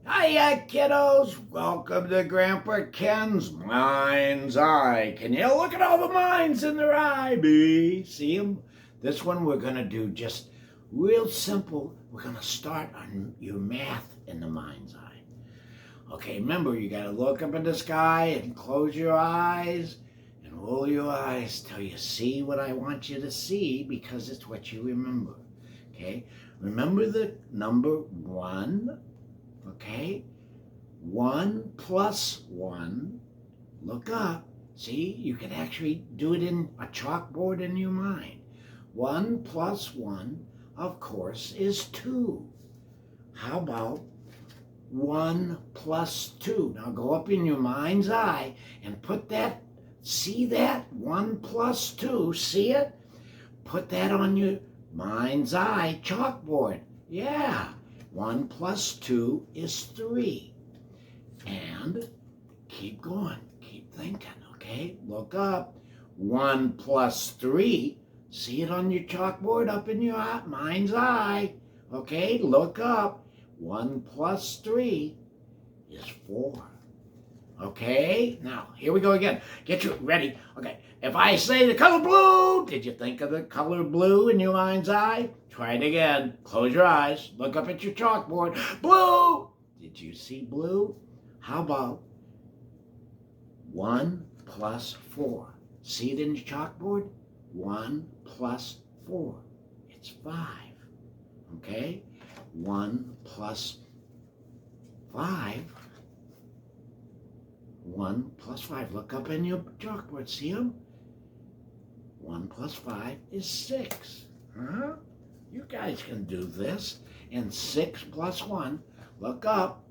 Hiya, kiddos. Welcome to Grandpa Ken's Mind's Eye. Can you look at all the minds in their eye, B? See them? This one we're going to do just real simple. We're going to start on your math in the mind's eye. Okay, remember, you got to look up in the sky and close your eyes and roll your eyes till you see what I want you to see, because it's what you remember. Okay? Remember the number 1. Okay, 1 plus 1, look up. See, you can actually do it in a chalkboard in your mind. 1 plus 1, of course, is 2. How about 1 plus 2? Now go up in your mind's eye and put that, see that? 1 plus 2, see it? Put that on your mind's eye chalkboard. Yeah. 1 plus 2 is 3. And keep going. Keep thinking, okay? Look up. 1 plus 3. See it on your chalkboard up in your mind's eye. Okay? Look up. 1 plus 3 is 4. Okay? Now, here we go again. Get you ready. Okay. If I say the color blue, did you think of the color blue in your mind's eye? Try it again. Close your eyes. Look up at your chalkboard. Blue! Did you see blue? How about 1 plus 4? See it in your chalkboard? 1 plus 4. It's 5. Okay? 1 plus 5. 1 plus 5. Look up in your chalkboard. See them? 1 plus 5 is 6. Huh? You guys can do this. And 6 plus 1. Look up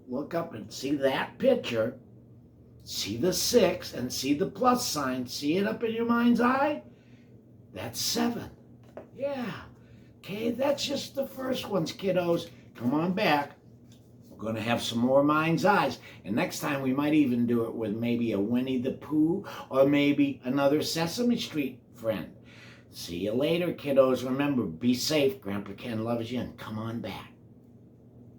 and see that picture. See the 6 and see the plus sign. See it up in your mind's eye? That's 7. Yeah. Okay, that's just the first ones, kiddos. Come on back. We're going to have some more mind's eyes. And next time we might even do it with maybe a Winnie the Pooh or maybe another Sesame Street friend. See you later, kiddos. Remember, be safe. Grandpa Ken loves you, and come on back.